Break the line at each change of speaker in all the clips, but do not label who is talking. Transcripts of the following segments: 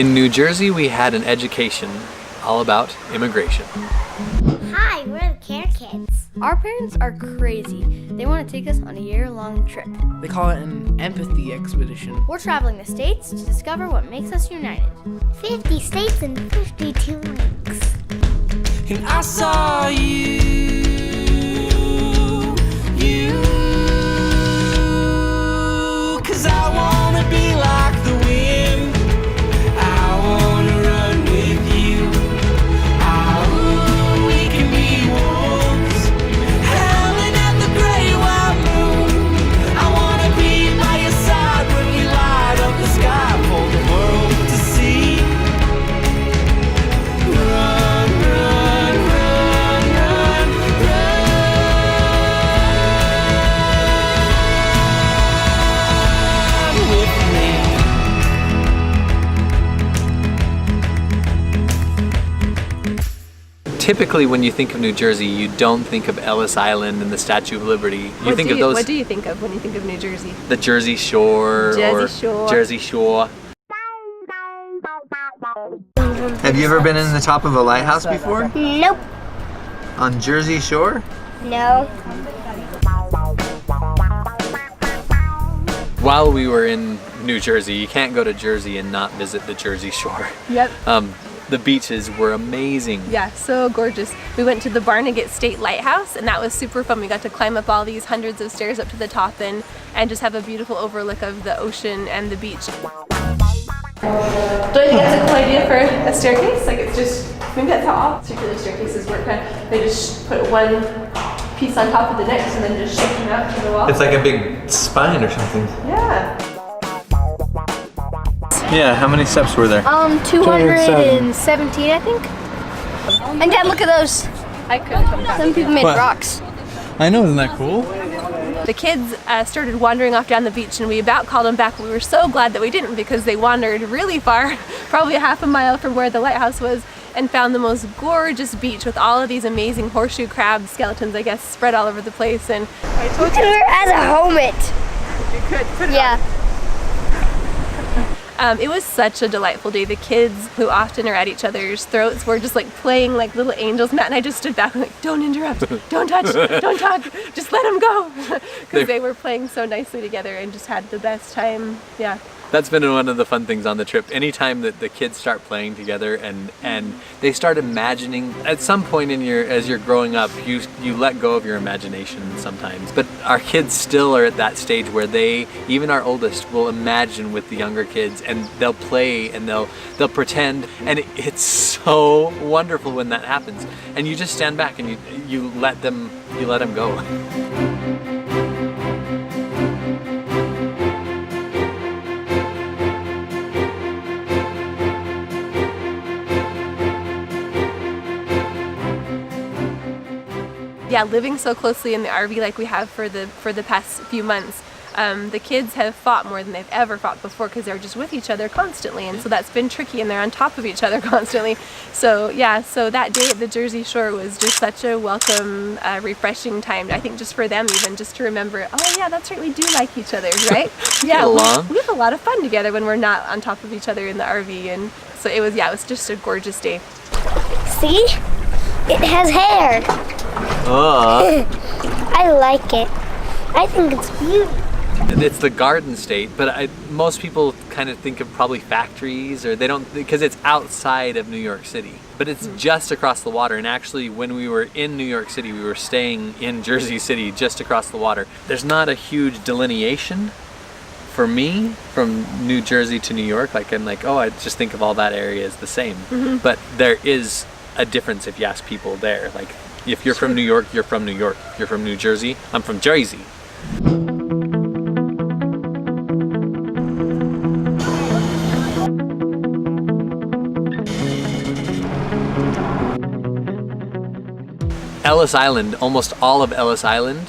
In New Jersey, we had an education all about immigration.
Hi, we're the Care Kids.
Our parents are crazy. They want to take us on a year-long trip.
They call it an empathy expedition.
We're traveling the states to discover what makes us united.
50 states and 52 weeks.
And I saw you, cause I wanna be like the wind. I wanna run with you. Oh, we can be wolves, howling at the gray white moon. I wanna be by your side when we light up the sky for the world to see. Run, run, run, run, run with me.
Typically, when you think of New Jersey, you don't think of Ellis Island and the Statue of Liberty. You think of those.
What do you think of when you think of New Jersey?
The Jersey Shore or Jersey Shore.
Have you ever been in the top of a lighthouse before?
Nope.
On Jersey Shore?
No.
While we were in New Jersey, you can't go to Jersey and not visit the Jersey Shore.
Yep.
The beaches were amazing.
Yeah, so gorgeous. We went to the Barnegat State Lighthouse, and that was super fun. We got to climb up all these hundreds of stairs up to the top and just have a beautiful overlook of the ocean and the beach. Don't you think that's a cool idea for a staircase? Like it's just, maybe that's how all circular staircases work. They just put one piece on top of the next and then just shift them out to the wall.
It's like a big spine or something.
Yeah.
Yeah, how many steps were there?
217, I think. And Dad, look at those.
I couldn't come back.
Some people made rocks.
I know, isn't that cool?
The kids started wandering off down the beach and we about called them back. We were so glad that we didn't because they wandered really far, probably a half a mile from where the lighthouse was, and found the most gorgeous beach with all of these amazing horseshoe crab skeletons, I guess, spread all over the place. And I told you.
As a helmet.
You could put it
Yeah.
It was such a delightful day. The kids, who often are at each other's throats, were just like playing like little angels. Matt and I just stood back and like, don't interrupt, don't touch, don't talk, just let them go. Because they were playing so nicely together and just had the best time. Yeah.
That's been one of the fun things on the trip. Anytime that the kids start playing together and they start imagining, at some point in as you're growing up, you let go of your imagination sometimes. But our kids still are at that stage where even our oldest, will imagine with the younger kids and they'll play and they'll pretend, and it's so wonderful when that happens. And you just stand back and you let them go.
Yeah, living so closely in the RV like we have for the past few months, the kids have fought more than they've ever fought before because they're just with each other constantly, and so that's been tricky, and they're on top of each other constantly. So yeah, so that day at the Jersey Shore was just such a welcome, refreshing time, I think, just for them, even just to remember, oh yeah, that's right, we do like each other, right? Yeah, we have a lot of fun together when we're not on top of each other in the RV, and so it was just a gorgeous day.
See? It has hair. I like it. I think it's beautiful.
It's the Garden State, but most people kind of think of probably factories, or they don't, because it's outside of New York City. But it's just across the water, and actually when we were in New York City, we were staying in Jersey City just across the water. There's not a huge delineation for me from New Jersey to New York. Like I'm like, oh, I just think of all that area as the same. But there is a difference if you ask people there. Like if you're from New York, you're from New York. If you're from New Jersey, I'm from Jersey. Ellis Island, almost all of Ellis Island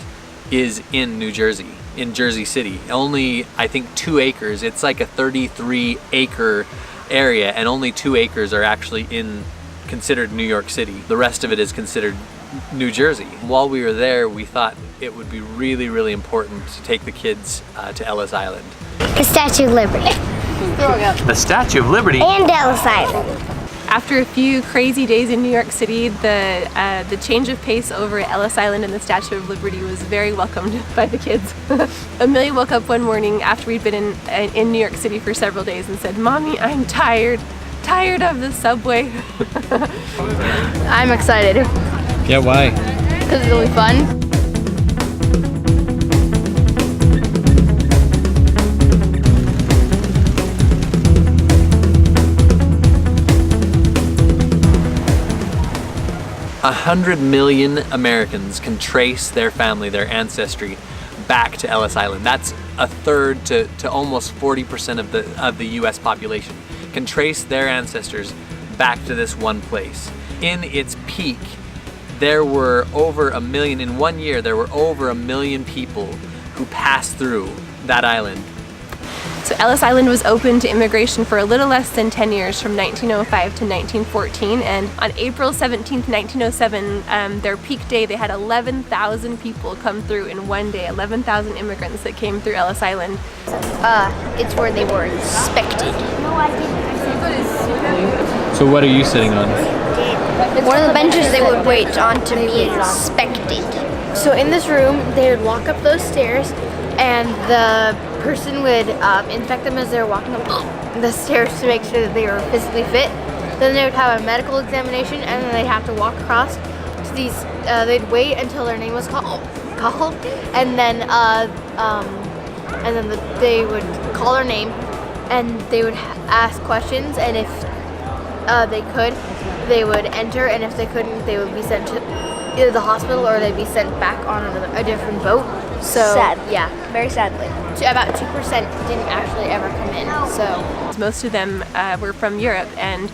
is in New Jersey, in Jersey City. Only, I think, 2 acres. It's like a 33-acre area, and only 2 acres are actually considered New York City. The rest of it is considered New Jersey. While we were there, we thought it would be really, really important to take the kids to Ellis Island.
The Statue of Liberty.
The Statue of Liberty.
And Ellis Island.
After a few crazy days in New York City, the change of pace over at Ellis Island and the Statue of Liberty was very welcomed by the kids. Amelia woke up one morning after we'd been in New York City for several days and said, "Mommy, I'm tired of the subway."
I'm excited
Yeah, why?
because it'll be fun.
100 million Americans can trace their family, their ancestry, back to Ellis Island. That's a third to almost 40% of the U.S. population can trace their ancestors back to this one place. In its peak, there were over 1 million. In 1 year, there were over 1 million people who passed through that island.
So Ellis Island was open to immigration for a little less than 10 years, from 1905 to 1914, and on April 17th, 1907, their peak day, they had 11,000 people come through in one day, 11,000 immigrants that came through Ellis Island.
It's where they were inspected.
So what are you sitting on?
One of the benches they would wait on to be inspected. So in this room, they would walk up those stairs, and the person would inspect them as they were walking up the stairs to make sure that they were physically fit. Then they would have a medical examination, and then they'd have to walk across to these. They'd wait until their name was called, and then they would call their name, and they would ask questions, and if they could, they would enter, and if they couldn't, they would be sent to either the hospital or they'd be sent back on a different boat. So
Sad.
yeah, very sadly, about 2% didn't actually ever come in. So
Most of them were from Europe, and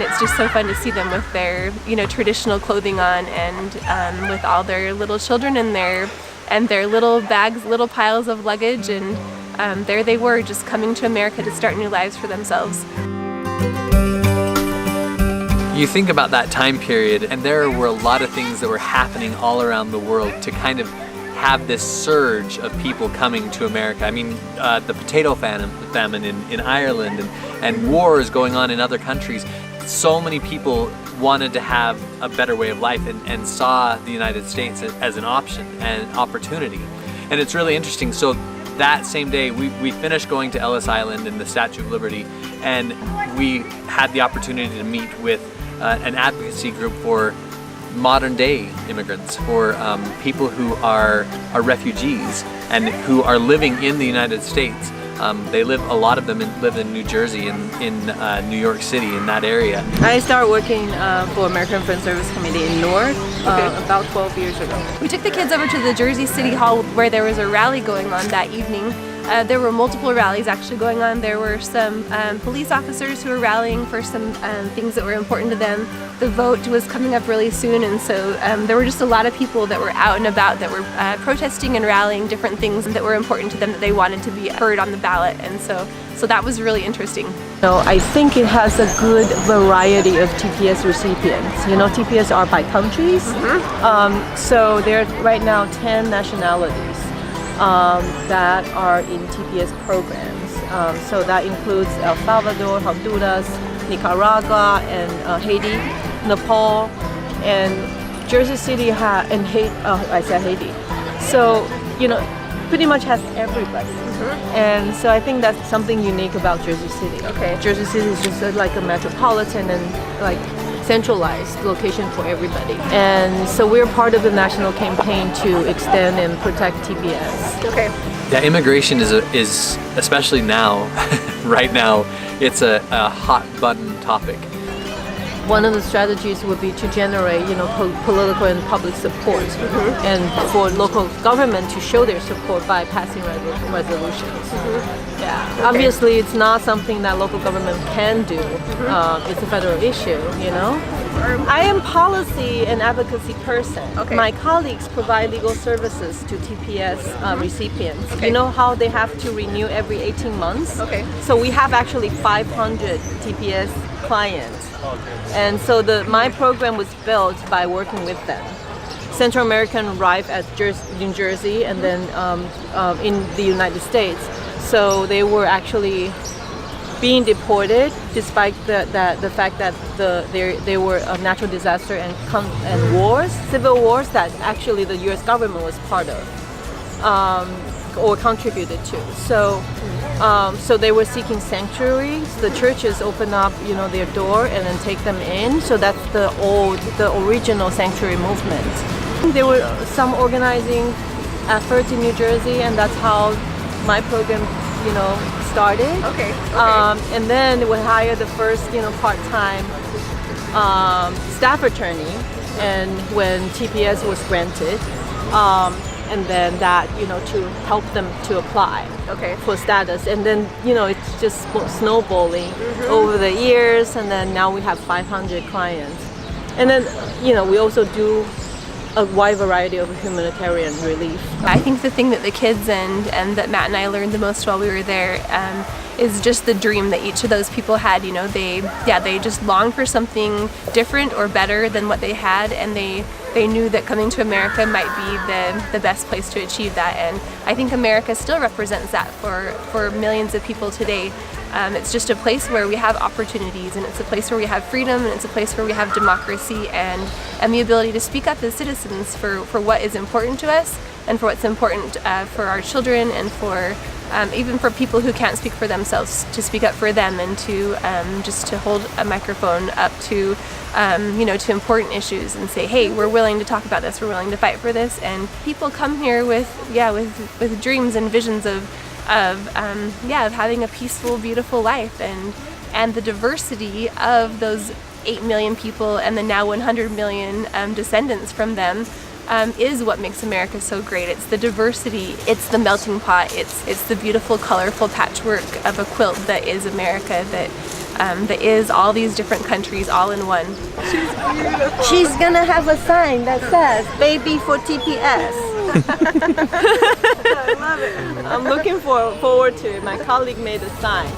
it's just so fun to see them with their traditional clothing on, and with all their little children and their little bags, little piles of luggage, and there they were, just coming to America to start new lives for themselves.
You think about that time period, and there were a lot of things that were happening all around the world to kind of have this surge of people coming to America. I mean, the potato famine in Ireland, and wars going on in other countries. So many people wanted to have a better way of life, and saw the United States as an option and opportunity. And it's really interesting. So that same day, we finished going to Ellis Island and the Statue of Liberty, and we had the opportunity to meet with an advocacy group for modern day immigrants, for people who are refugees and who are living in the United States. A lot of them live in New Jersey and in New York City, in that area.
I started working for American Friends Service Committee in Newark about 12 years ago.
We took the kids over to the Jersey City Hall where there was a rally going on that evening. There were multiple rallies actually going on. There were some police officers who were rallying for some things that were important to them. The vote was coming up really soon, and so there were just a lot of people that were out and about that were protesting and rallying different things that were important to them, that they wanted to be heard on the ballot, and so that was really interesting.
I think it has a good variety of TPS recipients. TPS are by countries. So there are right now 10 nationalities that are in TPS programs. So that includes El Salvador, Honduras, Nicaragua, and Haiti, Nepal, and Jersey City and Haiti. I said Haiti. So pretty much has everybody. And so I think that's something unique about Jersey City.
Okay.
Jersey City is just like a metropolitan and like centralized location for everybody. And so we're part of the national campaign to extend and protect TPS.
Okay.
Yeah, immigration is especially now, right now, it's a hot button topic.
One of the strategies would be to generate, political and public support, and for local government to show their support by passing resolutions. Yeah, okay. Obviously, it's not something that local government can do. It's a federal issue, I am policy and advocacy person.
Okay.
My colleagues provide legal services to TPS recipients.
Okay.
You know how they have to renew every 18 months?
Okay.
So we have actually 500 TPS clients. And so my program was built by working with them. Central American arrived at New Jersey and then in the United States. So they were actually being deported, despite the fact that they were a natural disaster and wars, civil wars that actually the U.S. government was part of or contributed to. So they were seeking sanctuary. So the churches open up, their door and then take them in. So that's the original sanctuary movement. There were some organizing efforts in New Jersey, and that's how my program, started.
Okay.
And then we hired the first, part-time staff attorney, and when TPS was granted, and then that, to help them to apply for status. And then, it's just snowballing over the years, and then now we have 500 clients. And then, we also do a wide variety of humanitarian relief.
I think the thing that the kids and that Matt and I learned the most while we were there is just the dream that each of those people had. They just longed for something different or better than what they had, and they knew that coming to America might be the best place to achieve that. And I think America still represents that for millions of people today. It's just a place where we have opportunities, and it's a place where we have freedom, and it's a place where we have democracy and the ability to speak up as citizens for what is important to us, and for what's important for our children, and for even for people who can't speak for themselves, to speak up for them, and to just to hold a microphone up to to important issues and say, hey, we're willing to talk about this, we're willing to fight for this. And people come here with dreams and visions of having a peaceful, beautiful life, and the diversity of those 8 million people and the now 100 million descendants from them is what makes America so great. It's the diversity, it's the melting pot, it's the beautiful, colorful patchwork of a quilt that is America, that is all these different countries all in one.
She's beautiful. She's gonna have a sign that says "Baby for TPS." I love it. I'm looking forward to it. My colleague made a sign.